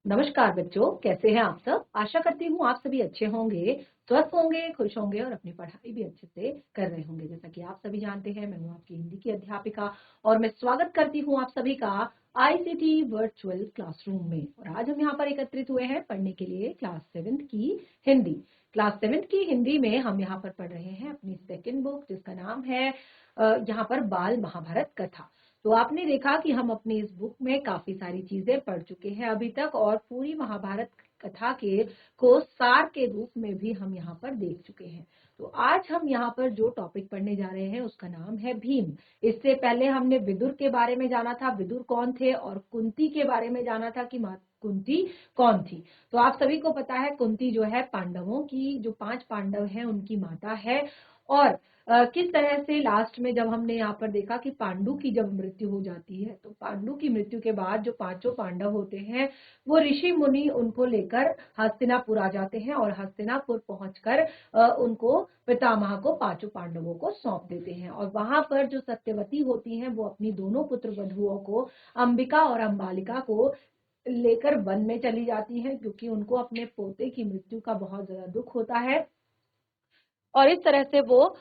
नमस्कार बच्चों, कैसे हैं आप सब। आशा करती हूँ आप सभी अच्छे होंगे, स्वस्थ होंगे, खुश होंगे और अपनी पढ़ाई भी अच्छे से कर रहे होंगे। जैसा कि आप सभी जानते हैं, मैं हूँ आपकी हिंदी की अध्यापिका और मैं स्वागत करती हूँ आप सभी का आईसीटी वर्चुअल क्लासरूम में। और आज हम यहाँ पर एकत्रित हुए हैं पढ़ने के लिए क्लास 7th की हिंदी। क्लास 7th की हिंदी में हम यहाँ पर पढ़ रहे हैं अपनी सेकेंड बुक, जिसका नाम है यहाँ पर बाल महाभारत कथा। तो आपने देखा कि हम अपनी इस बुक में काफी सारी चीजें पढ़ चुके हैं अभी तक, और पूरी महाभारत कथा के को सार के रूप में भी हम यहाँ पर देख चुके हैं। तो आज हम यहाँ पर जो टॉपिक पढ़ने जा रहे हैं उसका नाम है भीम। इससे पहले हमने विदुर के बारे में जाना था, विदुर कौन थे, और कुंती के बारे में जाना था कि कुंती कौन थी। तो आप सभी को पता है कुंती जो है पांडवों की, जो 5 पांडव हैं उनकी माता है। और किस तरह से लास्ट में जब हमने यहाँ पर देखा कि पांडु की जब मृत्यु हो जाती है, तो पांडु की मृत्यु के बाद जो 5 पांडव होते हैं वो ऋषि मुनि उनको लेकर हस्तिनापुर आ जाते हैं और हस्तिनापुर पहुंचकर उनको पितामह को 5 पांडवों को सौंप देते हैं। और वहां पर जो सत्यवती होती हैं वो अपनी दोनों पुत्र वधुओं को, अंबिका और अंबालिका को लेकर वन में चली जाती हैं, क्योंकि उनको अपने पोते की मृत्यु का बहुत ज्यादा दुख होता है। और इस तरह से वो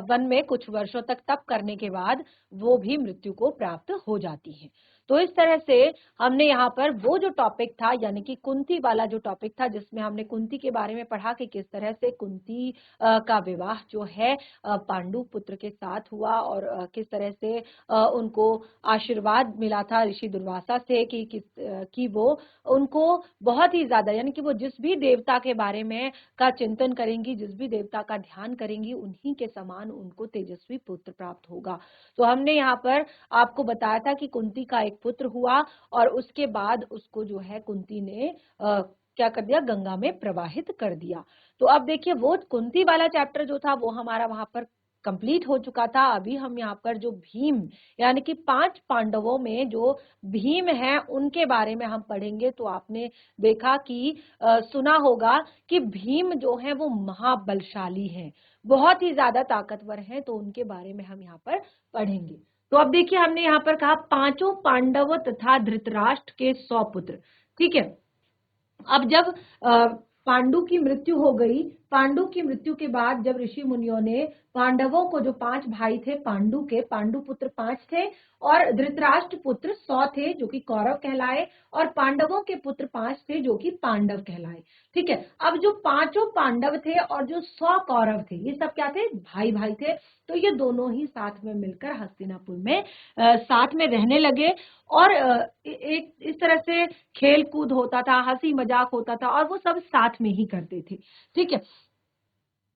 वन में कुछ वर्षों तक तप करने के बाद वो भी मृत्यु को प्राप्त हो जाती हैं। तो इस तरह से हमने यहाँ पर वो जो टॉपिक था, यानी कि कुंती वाला जो टॉपिक था, जिसमें हमने कुंती के बारे में पढ़ा कि किस तरह से कुंती का विवाह जो है पांडु पुत्र के साथ हुआ, और किस तरह से उनको आशीर्वाद मिला था ऋषि दुर्वासा से कि वो उनको बहुत ही ज्यादा, यानी कि वो जिस भी देवता के बारे में का चिंतन करेंगी, जिस भी देवता का ध्यान करेंगी, उन्हीं के समान उनको तेजस्वी पुत्र प्राप्त होगा। तो हमने यहाँ पर आपको बताया था कि कुंती का एक पुत्र हुआ और उसके बाद उसको जो है कुंती ने क्या कर दिया, गंगा में प्रवाहित कर दिया। तो अब देखिए वो कुंती वाला चैप्टर जो था वो हमारा वहां पर कंप्लीट हो चुका था। अभी हम यहाँ पर जो भीम, यानी कि 5 पांडवों में जो भीम हैं उनके बारे में हम पढ़ेंगे। तो आपने देखा कि सुना होगा कि भीम जो है वो महाबलशाली हैं, बहुत ही ज्यादा ताकतवर हैं। तो उनके बारे में हम यहाँ पर पढ़ेंगे। तो अब देखिए हमने यहाँ पर कहा 5 पांडव तथा धृतराष्ट्र के 100 पुत्र। ठीक है। अब जब पांडु की मृत्यु हो गई, पांडु की मृत्यु के बाद जब ऋषि मुनियों ने पांडवों को, जो 5 भाई थे पांडु के, पांडु पुत्र 5 थे और धृतराष्ट्र पुत्र 100 थे जो कि कौरव कहलाए, और पांडवों के पुत्र 5 थे जो कि पांडव कहलाए। ठीक है। अब जो 5 पांडव थे और जो 100 कौरव थे, ये सब क्या थे, भाई भाई थे। तो ये दोनों ही साथ में मिलकर हस्तिनापुर में साथ में रहने लगे, और एक इस तरह से खेल कूद होता था, हंसी मजाक होता था, और वो सब साथ में ही करते थे। ठीक है।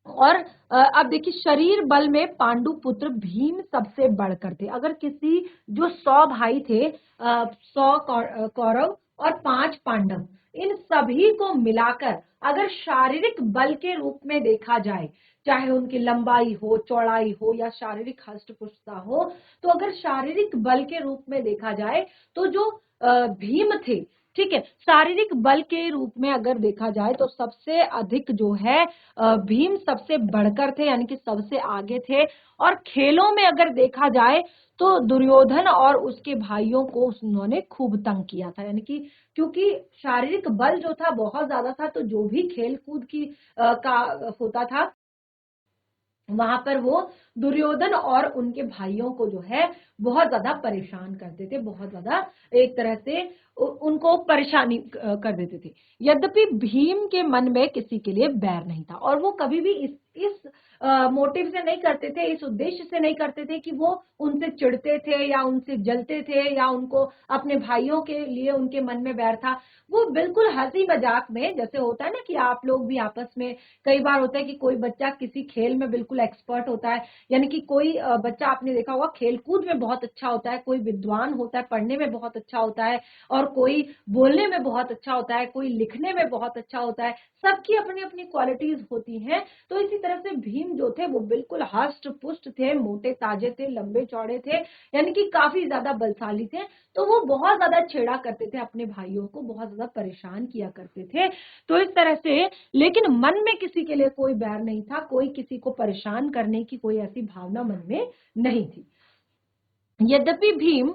और अब देखिए शरीर बल में पांडु पुत्र भीम सबसे बढ़कर थे। अगर किसी, जो 100 भाई थे, 100 कौरव और 5 पांडव, इन सभी को मिलाकर अगर शारीरिक बल के रूप में देखा जाए, चाहे उनकी लंबाई हो, चौड़ाई हो, या शारीरिक हष्ट पुष्टता हो, तो अगर शारीरिक बल के रूप में देखा जाए तो जो भीम थे, ठीक है, शारीरिक बल के रूप में अगर देखा जाए तो सबसे अधिक जो है भीम सबसे बढ़कर थे, यानी कि सबसे आगे थे। और खेलों में अगर देखा जाए तो दुर्योधन और उसके भाइयों को उन्होंने खूब तंग किया था, यानी कि क्योंकि शारीरिक बल जो था बहुत ज्यादा था, तो जो भी खेल कूद की का होता था वहां पर वो दुर्योधन और उनके भाइयों को जो है बहुत ज्यादा परेशान करते थे, बहुत ज्यादा एक तरह से उनको परेशानी कर देते थे। यद्यपि भीम के मन में किसी के लिए बैर नहीं था, और वो कभी भी इस मोटिव से नहीं करते थे, इस उद्देश्य से नहीं करते थे कि वो उनसे चिढ़ते थे या उनसे जलते थे या उनको अपने भाइयों के लिए उनके मन में बैर था। वो बिल्कुल हंसी मजाक में, जैसे होता है ना कि आप लोग भी आपस में कई बार होता है कि कोई बच्चा किसी खेल में बिल्कुल एक्सपर्ट होता है, यानी कि कोई बच्चा आपने देखा होगा खेल कूद में बहुत अच्छा होता है, कोई विद्वान होता है, पढ़ने में बहुत अच्छा होता है, और कोई बोलने में बहुत अच्छा होता है, कोई लिखने में बहुत अच्छा होता है। सबकी अपनी अपनी क्वालिटीज होती हैं। तो इसी तरह से भीम जो थे वो बिल्कुल हष्ट पुष्ट थे, मोटे ताजे थे, लंबे चौड़े थे, यानी कि काफी ज्यादा बलशाली थे। तो वो बहुत ज्यादा छेड़ा करते थे अपने भाइयों को, बहुत ज्यादा परेशान किया करते थे। तो इस तरह से, लेकिन मन में किसी के लिए कोई बैर नहीं था, कोई किसी को परेशान करने की कोई ऐसी भावना मन में नहीं थी। यद्यपि भीम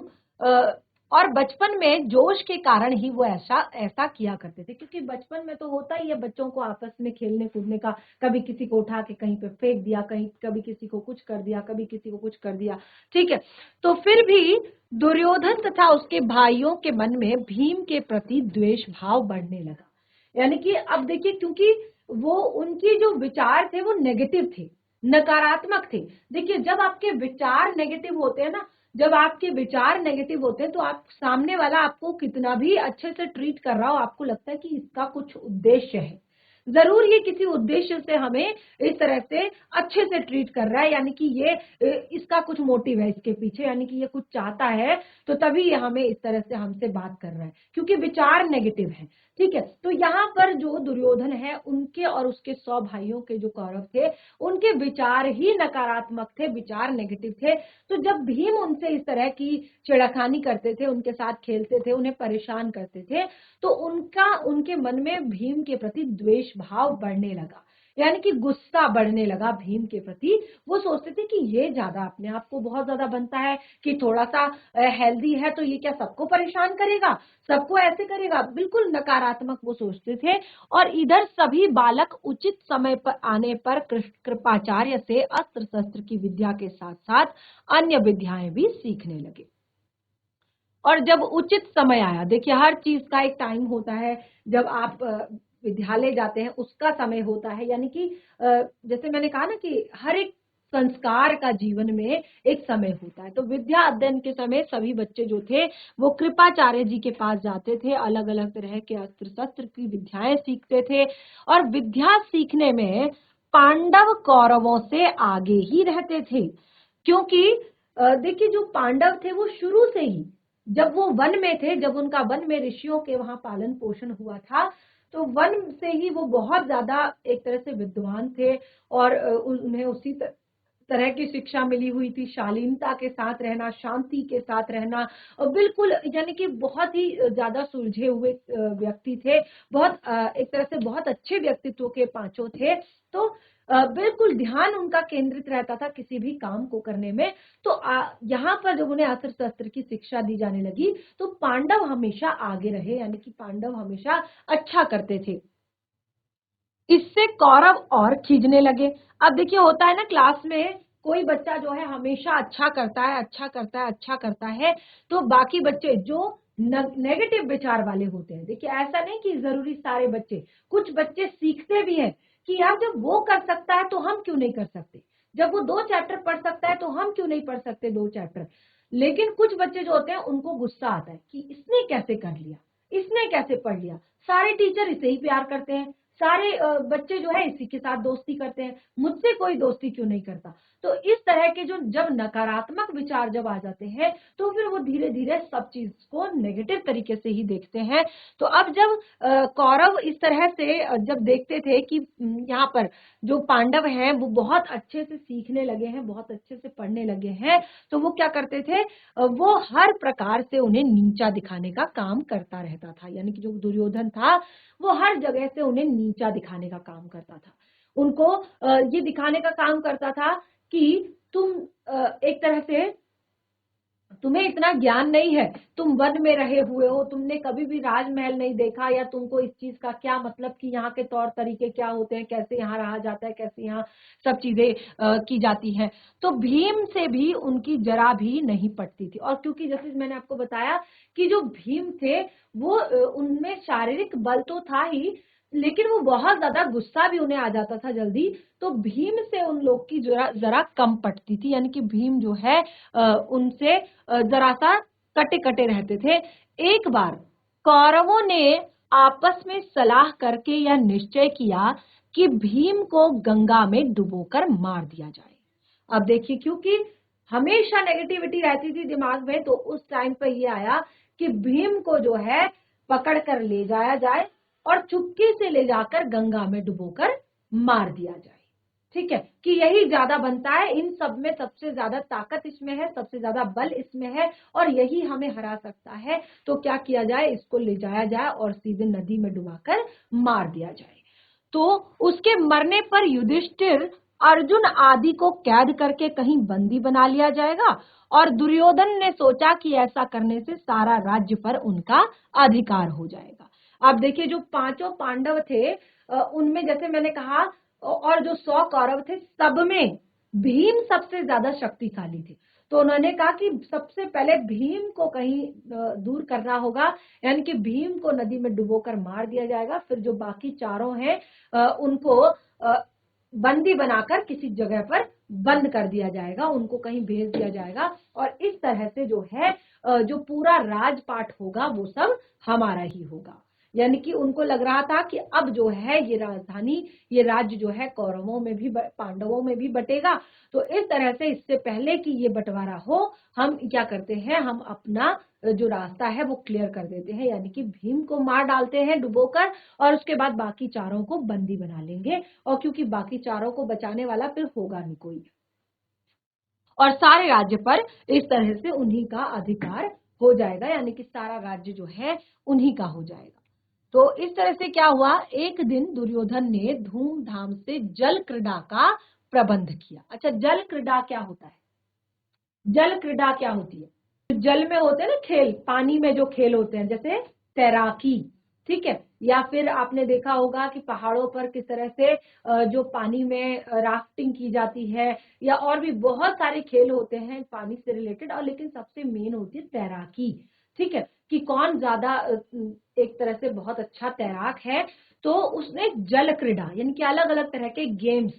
और बचपन में जोश के कारण ही वो ऐसा ऐसा किया करते थे, क्योंकि बचपन में तो होता ही है बच्चों को आपस में खेलने कूदने का, कभी किसी को उठा के कहीं पे फेंक दिया, कहीं कभी किसी को कुछ कर दिया, कभी किसी को कुछ कर दिया, ठीक है। तो फिर भी दुर्योधन तथा उसके भाइयों के मन में भीम के प्रति द्वेष भाव बढ़ने लगा। यानी कि अब देखिए, क्योंकि वो उनके जो विचार थे वो नेगेटिव थे, नकारात्मक थे। देखिए, जब आपके विचार नेगेटिव होते हैं ना, जब आपके विचार नेगेटिव होते हैं तो आप सामने वाला आपको कितना भी अच्छे से ट्रीट कर रहा हो, आपको लगता है कि इसका कुछ उद्देश्य है, जरूर ये किसी उद्देश्य से हमें इस तरह से अच्छे से ट्रीट कर रहा है, यानी कि ये इसका कुछ मोटिव है इसके पीछे, यानी कि ये कुछ चाहता है, तो तभी ये हमें इस तरह से हमसे बात कर रहा है, क्योंकि विचार नेगेटिव है, ठीक है। तो यहाँ पर जो दुर्योधन है, उनके और उसके 100 भाइयों के जो कौरव थे, उनके विचार ही नकारात्मक थे, विचार नेगेटिव थे। तो जब भीम उनसे इस तरह की छेड़खानी करते थे, उनके साथ खेलते थे, उन्हें परेशान करते थे, तो उनके मन में भीम के प्रति द्वेष भाव बढ़ने लगा, यानी कि गुस्सा बढ़ने लगा भीम के प्रति। वो सोचते थे कि ये ज्यादा अपने आप को बहुत ज्यादा बनता है कि थोड़ा सा हेल्दी है, तो ये क्या सबको परेशान करेगा, सबको ऐसे करेगा, बिल्कुल नकारात्मक वो सोचते थे। और इधर सभी बालक उचित समय पर आने पर कृपाचार्य से अस्त्र शस्त्र की विद्या के साथ साथ अन्य विद्याएं भी सीखने लगे। और जब उचित समय आया, देखिए हर चीज का एक टाइम होता है, जब आप विद्यालय जाते हैं उसका समय होता है, यानी कि जैसे मैंने कहा ना कि हर एक संस्कार का जीवन में एक समय होता है। तो विद्या अध्ययन के समय सभी बच्चे जो थे वो कृपाचार्य जी के पास जाते थे, अलग अलग तरह के अस्त्र शस्त्र की विद्याएं सीखते थे। और विद्या सीखने में पांडव कौरवों से आगे ही रहते थे, क्योंकि देखिए जो पांडव थे वो शुरू से ही, जब वो वन में थे, जब उनका वन में ऋषियों के वहां पालन पोषण हुआ था, तो वन से ही वो बहुत ज्यादा एक तरह से विद्वान थे। और उन्हें उसी तरह की शिक्षा मिली हुई थी, शालीनता के साथ रहना, शांति के साथ रहना, और बिल्कुल यानी कि बहुत ही ज्यादा सुलझे हुए व्यक्ति थे, बहुत एक तरह से बहुत अच्छे व्यक्तित्व के पांचों थे। तो बिल्कुल ध्यान उनका केंद्रित रहता था किसी भी काम को करने में। तो यहाँ पर जब उन्हें अस्त्र शस्त्र की शिक्षा दी जाने लगी, तो पांडव हमेशा आगे रहे, यानी कि पांडव हमेशा अच्छा करते थे। इससे कौरव और खींचने लगे। अब देखिए होता है ना, क्लास में कोई बच्चा जो है हमेशा अच्छा करता है, अच्छा करता है, अच्छा करता है, तो बाकी बच्चे जो नेगेटिव विचार वाले होते हैं, देखिए ऐसा नहीं कि जरूरी सारे बच्चे, कुछ बच्चे सीखते भी हैं कि यार जब वो कर सकता है तो हम क्यों नहीं कर सकते, जब वो 2 चैप्टर पढ़ सकता है तो हम क्यों नहीं पढ़ सकते 2 चैप्टर। लेकिन कुछ बच्चे जो होते हैं उनको गुस्सा आता है कि इसने कैसे कर लिया, इसने कैसे पढ़ लिया, सारे टीचर इसे ही प्यार करते हैं, सारे बच्चे जो है इसी के साथ दोस्ती करते हैं, मुझसे कोई दोस्ती क्यों नहीं करता। तो इस तरह के जो जब नकारात्मक विचार जब आ जाते हैं, तो फिर वो धीरे धीरे सब चीज को नेगेटिव तरीके से ही देखते हैं। तो अब जब कौरव इस तरह से जब देखते थे कि यहाँ पर जो पांडव हैं वो बहुत अच्छे से सीखने लगे हैं, बहुत अच्छे से पढ़ने लगे हैं, तो वो क्या करते थे, वो हर प्रकार से उन्हें नीचा दिखाने का काम करता रहता था। यानी कि जो दुर्योधन था वो हर जगह से उन्हें नीचा दिखाने का काम करता था, उनको ये दिखाने का काम करता था कि तुम एक तरह से, तुम्हें इतना ज्ञान नहीं है, तुम वन में रहे हुए हो, तुमने कभी भी राजमहल नहीं देखा, या तुमको इस चीज का क्या मतलब कि यहाँ के तौर तरीके क्या होते हैं, कैसे यहाँ रहा जाता है, कैसे यहाँ सब चीजें की जाती हैं। तो भीम से भी उनकी जरा भी नहीं पटती थी। और क्योंकि जैसे मैंने आपको बताया कि जो भीम थे वो उनमें शारीरिक बल तो था ही, लेकिन वो बहुत ज्यादा गुस्सा भी उन्हें आ जाता था जल्दी, तो भीम से उन लोग की जरा जरा कम पटती थी। यानी कि भीम जो है उनसे जरा सा कटे कटे रहते थे। एक बार कौरवों ने आपस में सलाह करके यह निश्चय किया कि भीम को गंगा में डुबोकर मार दिया जाए। अब देखिए, क्योंकि हमेशा नेगेटिविटी रहती थी दिमाग में, तो उस टाइम पर ये आया कि भीम को जो है पकड़ कर ले जाया जाए और चुपके से ले जाकर गंगा में डुबोकर मार दिया जाए। ठीक है, कि यही ज्यादा बनता है, इन सब में सबसे ज्यादा ताकत इसमें है, सबसे ज्यादा बल इसमें है, और यही हमें हरा सकता है। तो क्या किया जाए, इसको ले जाया जाए और सीधे नदी में डुबाकर मार दिया जाए। तो उसके मरने पर युधिष्ठिर अर्जुन आदि को कैद करके कहीं बंदी बना लिया जाएगा और दुर्योधन ने सोचा कि ऐसा करने से सारा राज्य पर उनका अधिकार हो जाएगा। अब देखिए जो पांचों पांडव थे उनमें जैसे मैंने कहा और जो 100 कौरव थे सब में भीम सबसे ज्यादा शक्तिशाली थे। तो उन्होंने कहा कि सबसे पहले भीम को कहीं दूर करना होगा, यानी कि भीम को नदी में डुबोकर मार दिया जाएगा, फिर जो बाकी चारों हैं उनको बंदी बनाकर किसी जगह पर बंद कर दिया जाएगा, उनको कहीं भेज दिया जाएगा और इस तरह से जो है जो पूरा राजपाट होगा वो सब हमारा ही होगा। यानी कि उनको लग रहा था कि अब जो है ये राजधानी, ये राज्य जो है कौरवों में भी पांडवों में भी बटेगा। तो इस तरह से इससे पहले कि ये बंटवारा हो हम क्या करते हैं, हम अपना जो रास्ता है वो क्लियर कर देते हैं, यानी कि भीम को मार डालते हैं डुबोकर और उसके बाद बाकी चारों को बंदी बना लेंगे। और क्योंकि बाकी चारों को बचाने वाला फिर होगा नहीं कोई और सारे राज्य पर इस तरह से उन्हीं का अधिकार हो जाएगा, यानी कि सारा राज्य जो है उन्हीं का हो जाएगा। तो इस तरह से क्या हुआ, एक दिन दुर्योधन ने धूमधाम से जल क्रीड़ा का प्रबंध किया। अच्छा, जल क्रीड़ा क्या होता है? जल क्रीड़ा क्या होती है? जल में होते हैं ना खेल, पानी में जो खेल होते हैं जैसे तैराकी, ठीक है, या फिर आपने देखा होगा कि पहाड़ों पर किस तरह से जो पानी में राफ्टिंग की जाती है, या और भी बहुत सारे खेल होते हैं पानी से रिलेटेड, और लेकिन सबसे मेन होती है तैराकी, ठीक है, कि कौन ज्यादा एक तरह से बहुत अच्छा तैराक है। तो उसने जल क्रीड़ा यानी कि अलग अलग तरह के गेम्स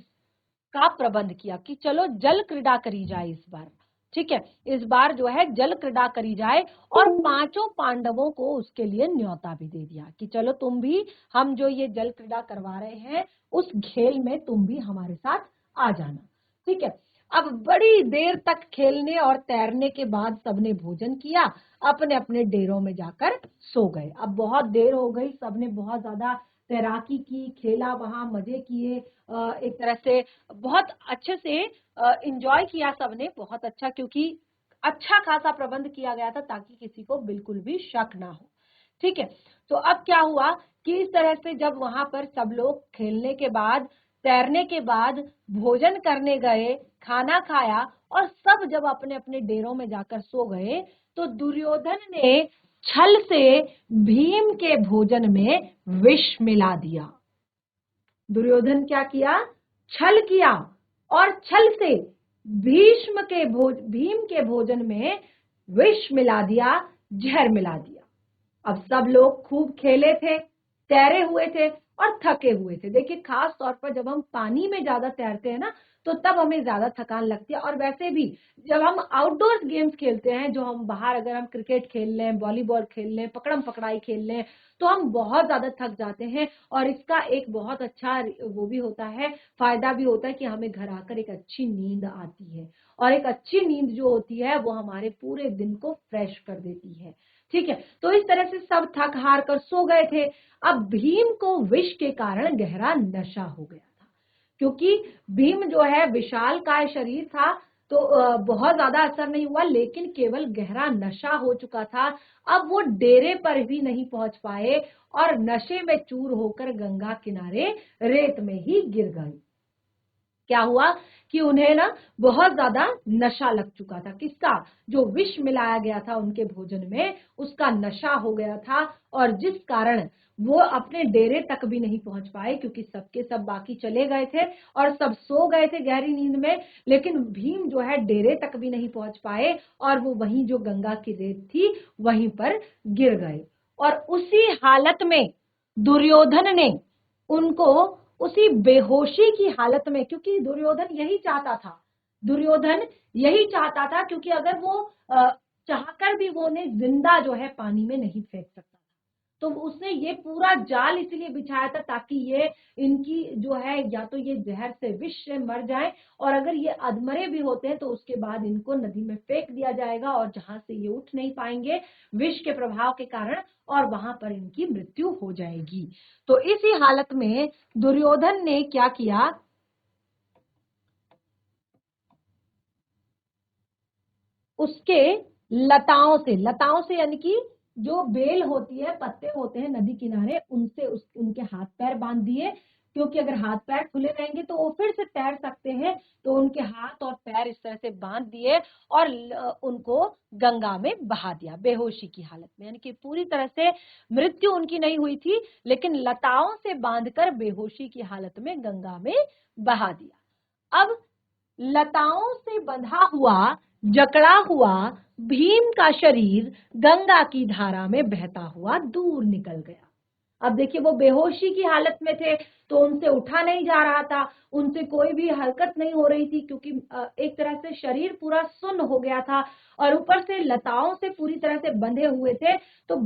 का प्रबंध किया कि चलो जल क्रीड़ा करी जाए इस बार, ठीक है, इस बार जो है जल क्रीड़ा करी जाए और पांचों पांडवों को उसके लिए न्योता भी दे दिया कि चलो तुम भी, हम जो ये जल क्रीड़ा करवा रहे हैं उस खेल में तुम भी हमारे साथ आ जाना, ठीक है। अब बड़ी देर तक खेलने और तैरने के बाद सबने भोजन किया, अपने अपने डेरों में जाकर सो गए। अब बहुत देर हो गई, सबने बहुत ज्यादा तैराकी की, खेला, वहां मजे किए, एक तरह से बहुत अच्छे से एंजॉय किया सबने, बहुत अच्छा, क्योंकि अच्छा खासा प्रबंध किया गया था ताकि किसी को बिल्कुल भी शक ना हो, ठीक है। तो अब क्या हुआ कि इस तरह से जब वहां पर सब लोग खेलने के बाद, तैरने के बाद भोजन करने गए, खाना खाया और सब जब अपने अपने डेरों में जाकर सो गए, तो दुर्योधन ने छल से भीम के भोजन में विष मिला दिया। दुर्योधन क्या किया? छल किया और छल से भीम के भोजन में विष मिला दिया, जहर मिला दिया। अब सब लोग खूब खेले थे, तैरे हुए थे और थके हुए थे। देखिए खास तौर पर जब हम पानी में ज्यादा तैरते हैं ना तो तब हमें ज्यादा थकान लगती है, और वैसे भी जब हम आउटडोर गेम्स खेलते हैं, जो हम बाहर, अगर हम क्रिकेट खेल लें, वॉलीबॉल खेल लें, पकड़म पकड़ाई खेल लें, तो हम बहुत ज्यादा थक जाते हैं। और इसका एक बहुत अच्छा वो भी होता है, फायदा भी होता है कि हमें घर आकर एक अच्छी नींद आती है, और एक अच्छी नींद जो होती है वो हमारे पूरे दिन को फ्रेश कर देती है, ठीक है। तो इस तरह से सब थक हार कर सो गए थे। अब भीम को विष के कारण गहरा नशा हो गया था, क्योंकि भीम जो है विशालकाय शरीर था, तो बहुत ज्यादा असर नहीं हुआ, लेकिन केवल गहरा नशा हो चुका था। अब वो डेरे पर भी नहीं पहुंच पाए और नशे में चूर होकर गंगा किनारे रेत में ही गिर गए। क्या हुआ कि उन्हें ना बहुत ज्यादा नशा लग चुका था, किसका? जो विष मिलाया गया था उनके भोजन में, उसका नशा हो गया था, और जिस कारण वो अपने डेरे तक भी नहीं पहुंच पाए, क्योंकि सबके सब बाकी चले गए थे और सब सो गए थे गहरी नींद में, लेकिन भीम जो है डेरे तक भी नहीं पहुंच पाए और वो वहीं जो गंगा की रेत थी वहीं पर गिर गए। और उसी हालत में दुर्योधन ने उनको, उसी बेहोशी की हालत में, क्योंकि दुर्योधन यही चाहता था, दुर्योधन यही चाहता था, क्योंकि अगर वो चाहकर भी वो उन्हें जिंदा जो है पानी में नहीं फेंक सकता था, तो उसने ये पूरा जाल इसलिए बिछाया था ताकि ये इनकी जो है, या तो ये जहर से, विष से मर जाए, और अगर ये अधमरे भी होते हैं तो उसके बाद इनको नदी में फेंक दिया जाएगा और जहां से ये उठ नहीं पाएंगे विष के प्रभाव के कारण, और वहां पर इनकी मृत्यु हो जाएगी। तो इसी हालत में दुर्योधन ने क्या किया, उसके लताओं से यानी कि जो बेल होती है, पत्ते होते हैं नदी किनारे, उनसे उनके हाथ पैर बांध दिए, क्योंकि अगर हाथ पैर खुले रहेंगे तो वो फिर से तैर सकते हैं। तो उनके हाथ और पैर इस तरह से बांध दिए और उनको गंगा में बहा दिया बेहोशी की हालत में, यानी कि पूरी तरह से मृत्यु उनकी नहीं हुई थी, लेकिन लताओं से बांधकर बेहोशी की हालत में गंगा में बहा दिया। अब लताओं से बंधा हुआ, जकड़ा हुआ भीम का शरीर गंगा की धारा में बहता हुआ दूर निकल गया। अब देखिए, वो बेहोशी की हालत में थे, तो उनसे उठा नहीं जा रहा था, उनसे कोई भी हरकत नहीं हो रही थी, क्योंकि एक तरह से शरीर पूरा सुन्न हो गया था और ऊपर से लताओं से पूरी तरह से बंधे हुए थे। तो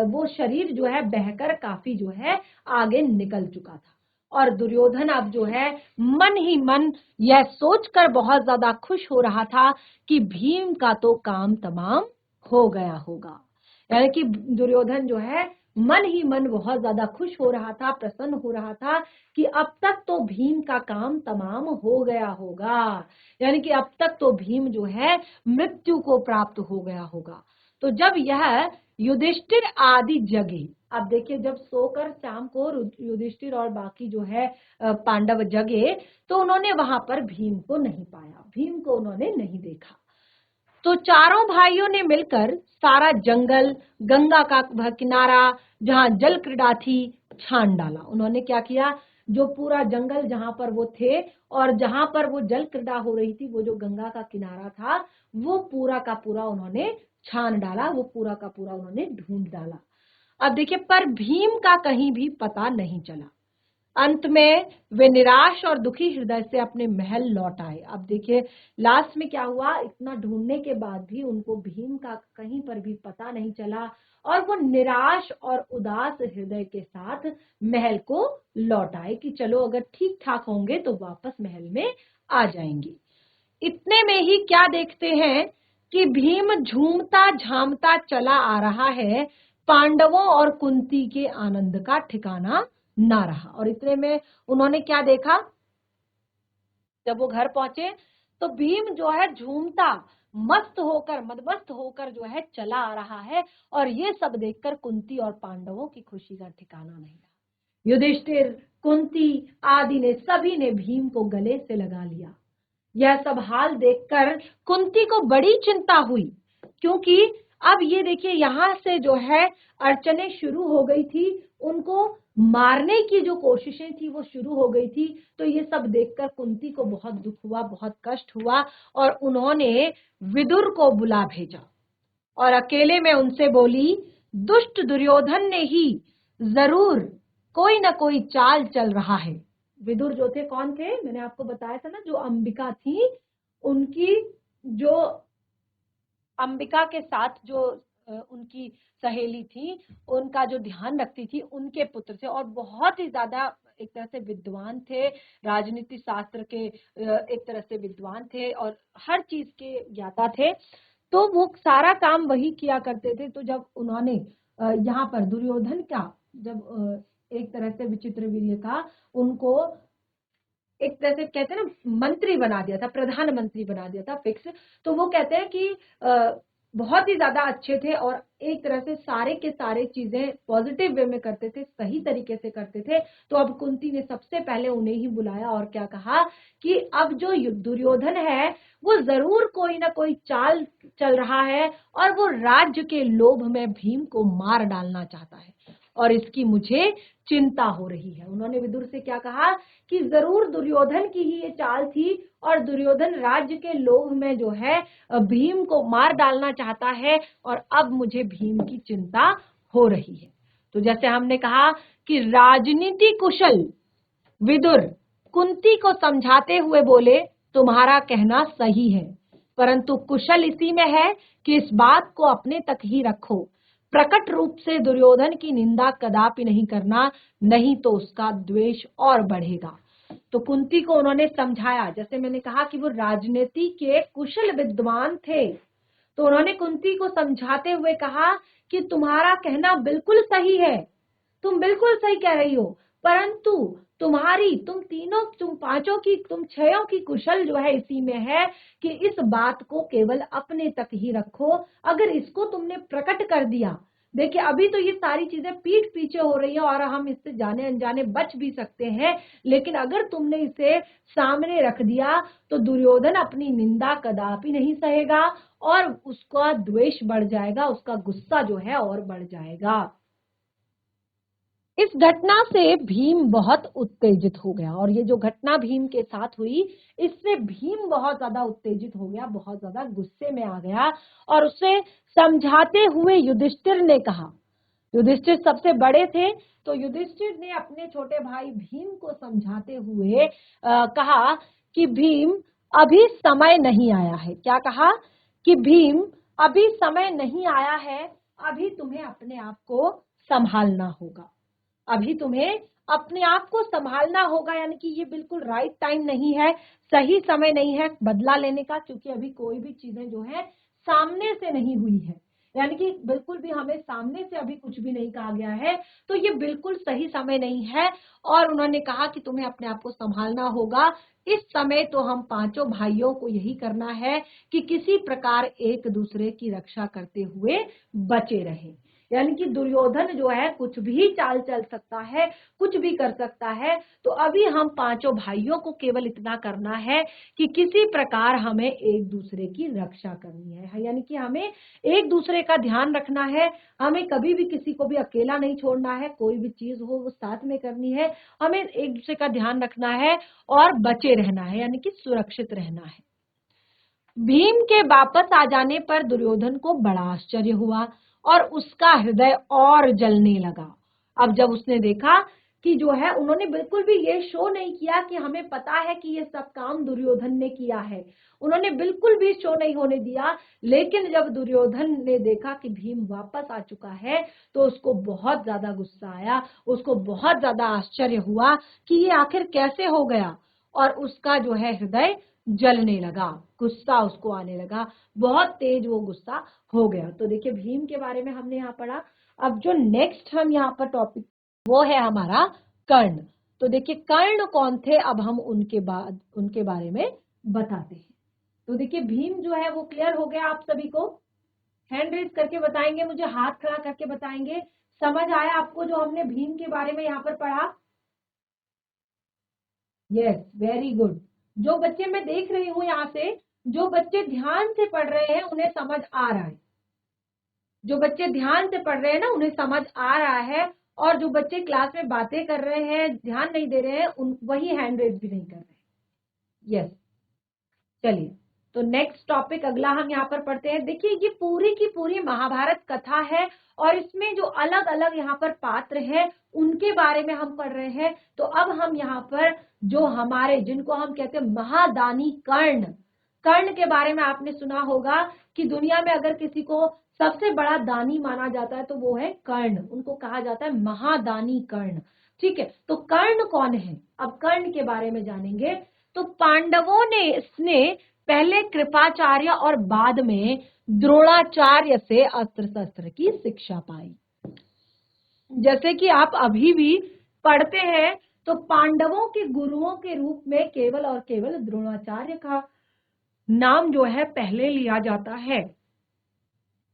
वो शरीर जो है बहकर काफी जो है आगे निकल चुका था। और दुर्योधन अब जो है मन ही मन यह सोचकर बहुत ज्यादा खुश हो रहा था कि भीम का तो काम तमाम हो गया होगा। यानी कि दुर्योधन जो है मन ही मन बहुत ज्यादा खुश हो रहा था, प्रसन्न हो रहा था कि अब तक तो भीम का काम तमाम हो गया होगा, यानी कि अब तक तो भीम जो है मृत्यु को प्राप्त हो गया होगा। तो जब यह युधिष्ठिर आदि जगे, अब देखिए जब सोकर शाम को युधिष्ठिर और बाकी जो है पांडव जगे, तो उन्होंने वहां पर भीम को नहीं पाया, भीम को उन्होंने नहीं देखा। तो चारों भाइयों ने मिलकर सारा जंगल, गंगा का किनारा जहां जल क्रीड़ा थी, छान डाला। उन्होंने क्या किया, जो पूरा जंगल जहां पर वो थे और जहां पर वो जल क्रीड़ा हो रही थी, वो जो गंगा का किनारा था, वो पूरा का पूरा उन्होंने छान डाला, वो पूरा का पूरा उन्होंने ढूंढ डाला। अब देखिए, पर भीम का कहीं भी पता नहीं चला। अंत में वे निराश और दुखी हृदय से अपने महल लौट आए। अब देखिए लास्ट में क्या हुआ, इतना ढूंढने के बाद भी उनको भीम का कहीं पर भी पता नहीं चला और वो निराश और उदास हृदय के साथ महल को लौट आए कि चलो अगर ठीक ठाक होंगे तो वापस महल में आ जाएंगे। इतने में ही क्या देखते हैं कि भीम झूमता झामता चला आ रहा है, पांडवों और कुंती के आनंद का ठिकाना ना रहा। और इतने में उन्होंने क्या देखा, जब वो घर पहुंचे तो भीम जो है झूमता मस्त होकर, मदमस्त होकर जो है चला आ रहा है, और ये सब देखकर कुंती और पांडवों की खुशी का ठिकाना नहीं रहा। युधिष्ठिर, कुंती आदि ने सभी ने भीम को गले से लगा लिया। यह सब हाल देखकर कुंती को बड़ी चिंता हुई, क्योंकि अब ये देखिए यहाँ से जो है अड़चने शुरू हो गई थी, उनको मारने की जो कोशिशें थी वो शुरू हो गई थी। तो ये सब देखकर कुंती को बहुत दुख हुआ, बहुत कष्ट हुआ और उन्होंने विदुर को बुला भेजा और अकेले में उनसे बोली, दुष्ट दुर्योधन ने ही जरूर कोई ना कोई चाल चल रहा है। विदुर जो थे कौन थे, मैंने आपको बताया था ना, जो अंबिका थी, उनकी जो अंबिका के साथ जो उनकी सहेली थी, उनका जो ध्यान रखती थी, उनके पुत्र थे और बहुत ही ज्यादा एक तरह से विद्वान थे, राजनीति शास्त्र के एक तरह से विद्वान थे और हर चीज के ज्ञाता थे। तो वो सारा काम वही किया करते थे। तो जब उन्होंने यहाँ पर दुर्योधन का जब एक तरह से विचित्र वीर्य का उनको एक तरह से कहते हैं ना मंत्री बना दिया था, प्रधानमंत्री बना दिया था फिक्स, तो वो कहते हैं कि बहुत ही ज्यादा अच्छे थे और एक तरह से सारे के सारे चीजें पॉजिटिव वे में करते थे, सही तरीके से करते थे। तो अब कुंती ने सबसे पहले उन्हें ही बुलाया और क्या कहा कि अब जो दुर्योधन है वो जरूर कोई ना कोई चाल चल रहा है और वो राज्य के लोभ में भीम को मार डालना चाहता है और इसकी मुझे चिंता हो रही है। उन्होंने विदुर से क्या कहा कि जरूर दुर्योधन की ही ये चाल थी और दुर्योधन राज्य के लोभ में जो है भीम को मार डालना चाहता है और अब मुझे भीम की चिंता हो रही है। तो जैसे हमने कहा कि राजनीति कुशल विदुर कुंती को समझाते हुए बोले, तुम्हारा कहना सही है, परंतु कुशल इसी में है कि इस बात को अपने तक ही रखो, प्रकट रूप से दुर्योधन की निंदा कदापि नहीं करना, नहीं तो उसका द्वेष और बढ़ेगा। तो कुंती को उन्होंने समझाया, जैसे मैंने कहा कि वो राजनीति के कुशल विद्वान थे, तो उन्होंने कुंती को समझाते हुए कहा कि तुम्हारा कहना बिल्कुल सही है, तुम बिल्कुल सही कह रही हो, परंतु तुम पांचों की, तुम छयों की कुशल जो है इसी में है कि इस बात को केवल अपने तक ही रखो। अगर इसको तुमने प्रकट कर दिया देखिए अभी तो ये सारी चीजें पीठ पीछे हो रही है और हम इससे जाने अनजाने बच भी सकते हैं, लेकिन अगर तुमने इसे सामने रख दिया तो दुर्योधन अपनी निंदा कदापि नहीं सहेगा और उसका द्वेष बढ़ जाएगा, उसका गुस्सा जो है और बढ़ जाएगा। इस घटना से भीम बहुत उत्तेजित हो गया और ये जो घटना भीम के साथ हुई इससे भीम बहुत ज्यादा उत्तेजित हो गया, बहुत ज्यादा गुस्से में आ गया और उसे समझाते हुए युधिष्ठिर ने कहा, युधिष्ठिर सबसे बड़े थे तो युधिष्ठिर ने अपने छोटे भाई भीम को समझाते हुए कहा कि भीम अभी समय नहीं आया है। क्या कहा कि भीम अभी समय नहीं आया है, अभी तुम्हें अपने आप को संभालना होगा, अभी तुम्हें अपने आप को संभालना होगा, यानी कि ये बिल्कुल राइट टाइम नहीं है, सही समय नहीं है बदला लेने का, क्योंकि अभी कोई भी चीजें जो है सामने से नहीं हुई है, यानी कि बिल्कुल भी हमें सामने से अभी कुछ भी नहीं कहा गया है, तो ये बिल्कुल सही समय नहीं है। और उन्होंने कहा कि तुम्हें अपने आप को संभालना होगा। इस समय तो हम पांचों भाइयों को यही करना है कि किसी प्रकार एक दूसरे की रक्षा करते हुए बचे रहें, यानी कि दुर्योधन जो है कुछ भी चाल चल सकता है, कुछ भी कर सकता है, तो अभी हम पांचों भाइयों को केवल इतना करना है कि किसी प्रकार हमें एक दूसरे की रक्षा करनी है, यानी कि हमें एक दूसरे का ध्यान रखना है, हमें कभी भी किसी को भी अकेला नहीं छोड़ना है, कोई भी चीज हो वो साथ में करनी है, हमें एक दूसरे का ध्यान रखना है और बचे रहना है, यानी कि सुरक्षित रहना है। भीम के वापस आ जाने पर दुर्योधन को बड़ा आश्चर्य हुआ और उसका हृदय और जलने लगा। अब जब उसने देखा कि जो है उन्होंने बिल्कुल भी ये शो नहीं किया कि हमें पता है कि ये सब काम दुर्योधन ने किया है, उन्होंने बिल्कुल भी शो नहीं होने दिया। लेकिन जब दुर्योधन ने देखा कि भीम वापस आ चुका है तो उसको बहुत ज्यादा गुस्सा आया, उसको बहुत ज्यादा आश्चर्य हुआ कि ये आखिर कैसे हो गया, और उसका जो है हृदय जलने लगा, गुस्सा उसको आने लगा, बहुत तेज वो गुस्सा हो गया। तो देखिए भीम के बारे में हमने यहाँ पढ़ा। अब जो नेक्स्ट हम यहाँ पर टॉपिक वो है हमारा कर्ण। तो देखिए कर्ण कौन थे, अब हम उनके बारे में बताते हैं। तो देखिए भीम जो है वो क्लियर हो गया आप सभी को, हैंड रेज करके बताएंगे, मुझे हाथ खड़ा करके बताएंगे, समझ आया आपको जो हमने भीम के बारे में यहाँ पर पढ़ा? Yes, very good. जो बच्चे मैं देख रही हूँ यहाँ से, जो बच्चे ध्यान से पढ़ रहे हैं उन्हें समझ आ रहा है, जो बच्चे ध्यान से पढ़ रहे हैं ना उन्हें समझ आ रहा है, और जो बच्चे क्लास में बातें कर रहे हैं ध्यान नहीं दे रहे हैं वही हैंड रेज भी नहीं कर रहे हैं। यस, चलिए तो नेक्स्ट टॉपिक अगला हम यहाँ पर पढ़ते हैं। देखिए ये पूरी की पूरी महाभारत कथा है और इसमें जो अलग अलग यहाँ पर पात्र हैं उनके बारे में हम पढ़ रहे हैं। तो अब हम यहाँ पर जो हमारे जिनको हम कहते हैं महादानी कर्ण, कर्ण के बारे में आपने सुना होगा कि दुनिया में अगर किसी को सबसे बड़ा दानी माना जाता है तो वो है कर्ण, उनको कहा जाता है महादानी कर्ण। ठीक है, तो कर्ण कौन है, अब कर्ण के बारे में जानेंगे। तो पांडवों ने इसने पहले कृपाचार्य और बाद में द्रोणाचार्य से अस्त्र शस्त्र की शिक्षा पाई। जैसे कि आप अभी भी पढ़ते हैं तो पांडवों के गुरुओं के रूप में केवल और केवल द्रोणाचार्य का नाम जो है पहले लिया जाता है।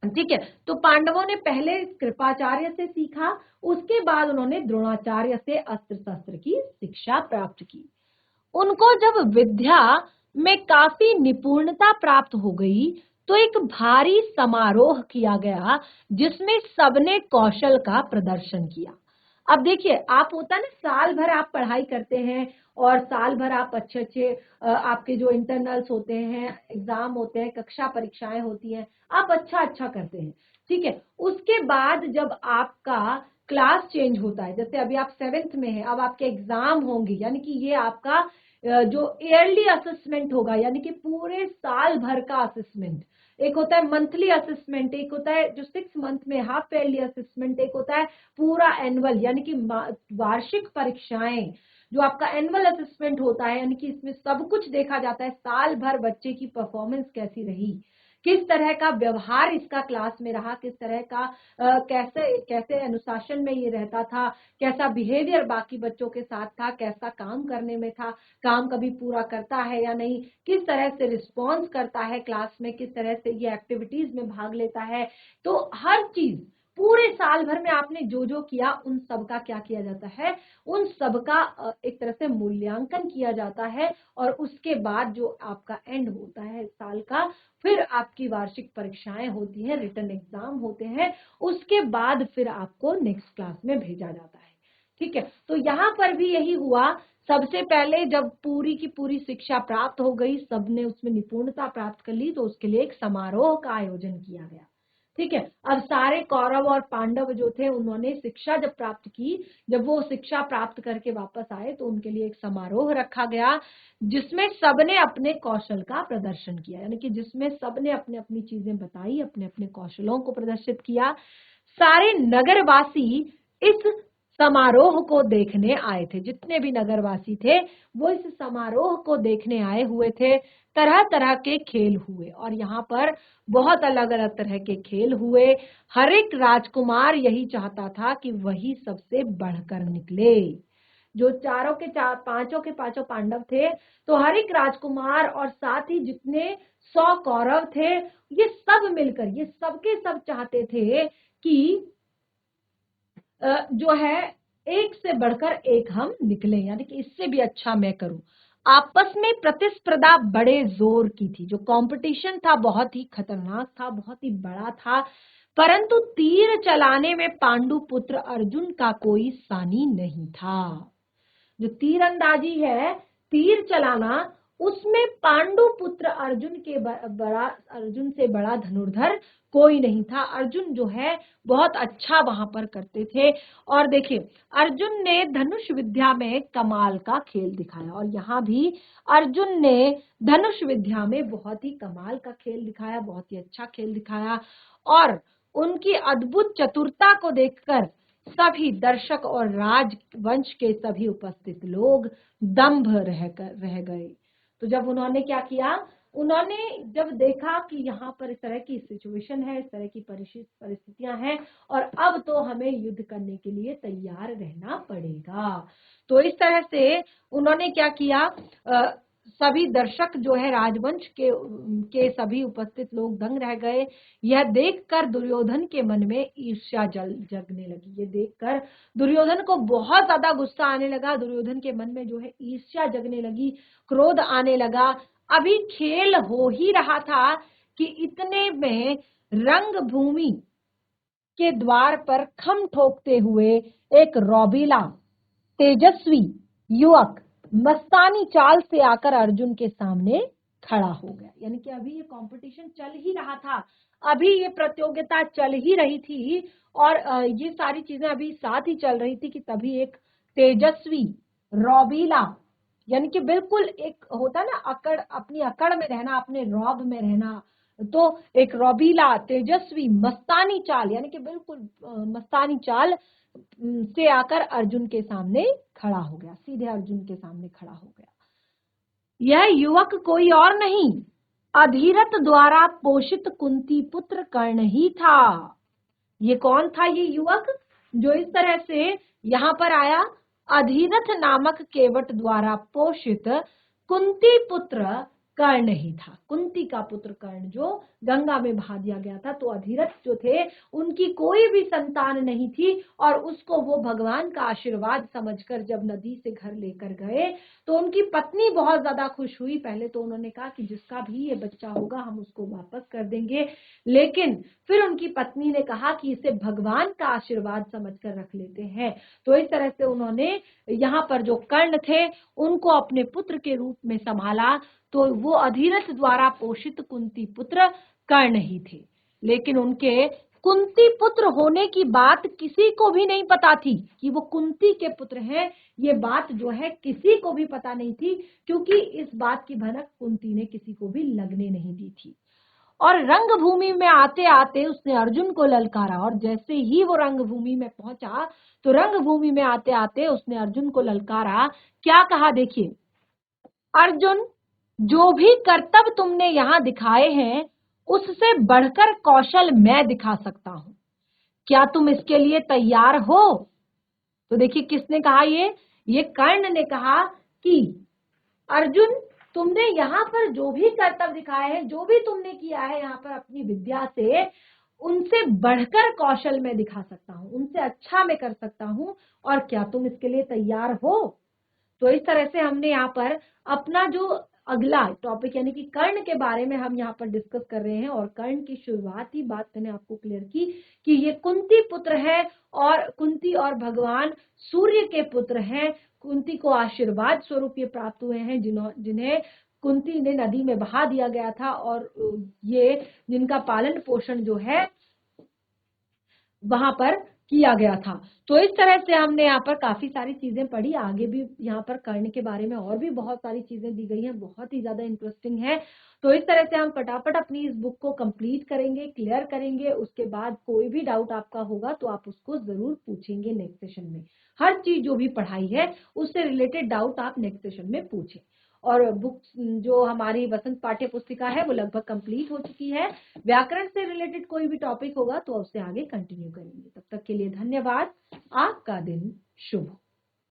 ठीक है, तो पांडवों ने पहले कृपाचार्य से सीखा, उसके बाद उन्होंने द्रोणाचार्य से अस्त्र शस्त्र की शिक्षा प्राप्त की। उनको जब विद्या में काफी निपुणता प्राप्त हो गई तो एक भारी समारोह किया गया जिसमें सबने कौशल का प्रदर्शन किया। अब देखिए आप होता है ना, साल भर आप पढ़ाई करते हैं और साल भर आप अच्छे अच्छे आपके जो इंटरनल्स होते हैं, एग्जाम होते हैं, कक्षा परीक्षाएं होती हैं, आप अच्छा अच्छा करते हैं। ठीक है, उसके बाद जब आपका क्लास चेंज होता है, जैसे अभी आप 7th में हैं, अब आपके एग्जाम होंगे, यानी कि ये आपका जो ईयरली असेसमेंट होगा, यानी कि पूरे साल भर का असेसमेंट, एक होता है मंथली असेसमेंट, एक होता है जो 6 मंथ में हाफ ईयरली असेसमेंट, एक होता है पूरा एनुअल यानी कि वार्षिक परीक्षाएं, जो आपका एनुअल असेसमेंट होता है, यानी कि इसमें सब कुछ देखा जाता है, साल भर बच्चे की परफॉर्मेंस कैसी रही, किस तरह का व्यवहार इसका क्लास में रहा, किस तरह का कैसे कैसे अनुशासन में ये रहता था, कैसा बिहेवियर बाकी बच्चों के साथ था, कैसा काम करने में था, काम कभी पूरा करता है या नहीं, किस तरह से रिस्पॉन्स करता है क्लास में, किस तरह से ये एक्टिविटीज में भाग लेता है। तो हर चीज पूरे साल भर में आपने जो जो किया उन सब का क्या किया जाता है, उन सब का एक तरह से मूल्यांकन किया जाता है। और उसके बाद जो आपका एंड होता है साल का, फिर आपकी वार्षिक परीक्षाएं होती हैं, रिटन एग्जाम होते हैं, उसके बाद फिर आपको नेक्स्ट क्लास में भेजा जाता है। ठीक है, तो यहाँ पर भी यही हुआ। सबसे पहले जब पूरी की पूरी शिक्षा प्राप्त हो गई, सबने उसमें निपुणता प्राप्त कर ली, तो उसके लिए एक समारोह का आयोजन किया गया। ठीक है, अब सारे कौरव और पांडव जो थे उन्होंने शिक्षा जब प्राप्त की, जब वो शिक्षा प्राप्त करके वापस आए तो उनके लिए एक समारोह रखा गया, जिसमें सबने अपने कौशल का प्रदर्शन किया, यानी कि जिसमें सबने अपने अपनी चीजें बताई, अपने अपने कौशलों को प्रदर्शित किया। सारे नगरवासी इस समारोह को देखने आए थे, जितने भी नगरवासी थे वो इस समारोह को देखने आए हुए थे। तरह तरह के खेल हुए, और यहाँ पर बहुत अलग अलग तरह के खेल हुए। हर एक राजकुमार यही चाहता था कि वही सबसे बढ़कर निकले। जो चारों के पांचों के पांचों पांडव थे, तो हर एक राजकुमार और साथ ही जितने 100 कौरव थे, ये सब मिलकर ये सबके सब चाहते थे कि जो है एक से बढ़कर एक हम निकले, यानी कि इससे भी अच्छा मैं करूं। आपस में प्रतिस्पर्धा बड़े जोर की थी, जो कंपटीशन था बहुत ही खतरनाक था, बहुत ही बड़ा था। परंतु तीर चलाने में पांडु पुत्र अर्जुन का कोई सानी नहीं था। जो तीरंदाजी है, तीर चलाना, उसमें पांडु पुत्र अर्जुन से बड़ा धनुर्धर कोई नहीं था। अर्जुन जो है बहुत अच्छा वहां पर करते थे। और देखिए, अर्जुन ने धनुष विद्या में कमाल का खेल दिखाया, और यहाँ भी अर्जुन ने धनुष विद्या में बहुत ही कमाल का खेल दिखाया, बहुत ही अच्छा खेल दिखाया। और उनकी अद्भुत चतुरता को देखकर सभी दर्शक और राजवंश के सभी उपस्थित लोग दंभ रह गए। तो जब उन्होंने क्या किया, उन्होंने जब देखा कि यहाँ पर इस तरह की सिचुएशन है, इस तरह की परिस्थितियां हैं, और अब तो हमें युद्ध करने के लिए तैयार रहना पड़ेगा, तो इस तरह से उन्होंने क्या किया, सभी दर्शक जो है राजवंश के सभी उपस्थित लोग दंग रह गए। यह देखकर दुर्योधन के मन में ईर्ष्या जगने लगी। ये देखकर दुर्योधन को बहुत ज्यादा गुस्सा आने लगा। दुर्योधन के मन में जो है ईर्ष्या जगने लगी, क्रोध आने लगा। अभी खेल हो ही रहा था कि इतने में रंगभूमि के द्वार पर खम ठोकते हुए एक रौबीला तेजस्वी युवक मस्तानी चाल से आकर अर्जुन के सामने खड़ा हो गया। यानी कि अभी ये कंपटीशन चल ही रहा था, अभी ये प्रतियोगिता चल ही रही थी, और ये सारी चीजें अभी साथ ही चल रही थी कि तभी एक तेजस्वी रौबीला, यानी कि बिल्कुल एक होता ना अकड़, अपनी अकड़ में रहना, अपने रौब में रहना, तो एक रौबीला तेजस्वी मस्तानी चाल, यानी कि बिल्कुल मस्तानी चाल से आकर अर्जुन के सामने खड़ा हो गया, सीधे अर्जुन के सामने खड़ा हो गया। यह युवक कोई और नहीं, अधिरथ द्वारा पोषित कुंती पुत्र कर्ण ही था। ये कौन था ये युवक जो इस तरह से यहाँ पर आया? अधिरथ नामक केवट द्वारा पोषित कुंती पुत्र कर्ण ही था। कुंती का पुत्र कर्ण जो गंगा में बहा दिया गया था, तो अधिरथ जो थे उनकी कोई भी संतान नहीं थी, और उसको वो भगवान का आशीर्वाद समझकर जब नदी से घर लेकर गए तो उनकी पत्नी बहुत ज्यादा खुश हुई। पहले तो उन्होंने कहा कि जिसका भी ये बच्चा होगा हम उसको वापस कर देंगे, लेकिन फिर उनकी पत्नी ने कहा कि इसे भगवान का आशीर्वाद समझकर रख लेते हैं। तो इस तरह से उन्होंने यहाँ पर जो कर्ण थे उनको अपने पुत्र के रूप में संभाला। तो वो अधिरथ द्वारा पोषित कुंती पुत्र कर्ण ही थे, लेकिन उनके कुंती पुत्र होने की बात किसी को भी नहीं पता थी कि वो कुंती के पुत्र हैं। ये बात जो है किसी को भी पता नहीं थी, क्योंकि इस बात की भनक कुंती ने किसी को भी लगने नहीं दी थी। और रंगभूमि में आते आते उसने अर्जुन को ललकारा, और जैसे ही वो रंगभूमि में पहुंचा तो रंगभूमि में आते आते उसने अर्जुन को ललकारा। क्या कहा देखिए, अर्जुन, जो भी करतब तुमने यहाँ दिखाए हैं उससे बढ़कर कौशल मैं दिखा सकता हूं, क्या तुम इसके लिए तैयार हो? तो देखिए किसने कहा, ये कर्ण ने कहा कि अर्जुन, तुमने यहाँ पर जो भी करतब दिखाए हैं, जो भी तुमने किया है यहाँ पर अपनी विद्या से, उनसे बढ़कर कौशल मैं दिखा सकता हूँ, उनसे अच्छा मैं कर सकता हूँ, और क्या तुम इसके लिए तैयार हो? तो इस तरह से हमने यहाँ पर अपना जो अगला टॉपिक यानी कि कर्ण के बारे में हम यहाँ पर डिस्कस कर रहे हैं, और कर्ण की शुरुआती बात मैंने आपको क्लियर की कि ये कुंती पुत्र है, और कुंती और भगवान सूर्य के पुत्र हैं। कुंती को आशीर्वाद स्वरूप ये प्राप्त हुए हैं, जिन्हें कुंती ने नदी में बहा दिया गया था, और ये जिनका पालन पोषण जो है वहां पर किया गया था। तो इस तरह से हमने यहाँ पर काफी सारी चीजें पढ़ी। आगे भी यहाँ पर कर्ण के बारे में और भी बहुत सारी चीजें दी गई हैं, बहुत ही ज्यादा इंटरेस्टिंग है। तो इस तरह से हम फटाफट अपनी इस बुक को कंप्लीट करेंगे, क्लियर करेंगे। उसके बाद कोई भी डाउट आपका होगा तो आप उसको जरूर पूछेंगे नेक्स्ट सेशन में। हर चीज जो भी पढ़ाई है उससे रिलेटेड डाउट आप नेक्स्ट सेशन में पूछें। और बुक जो हमारी वसंत पाठ्य पुस्तिका है वो लगभग कंप्लीट हो चुकी है। व्याकरण से रिलेटेड कोई भी टॉपिक होगा तो उससे आगे कंटिन्यू करेंगे। तब तक के लिए धन्यवाद। आपका दिन शुभ हो।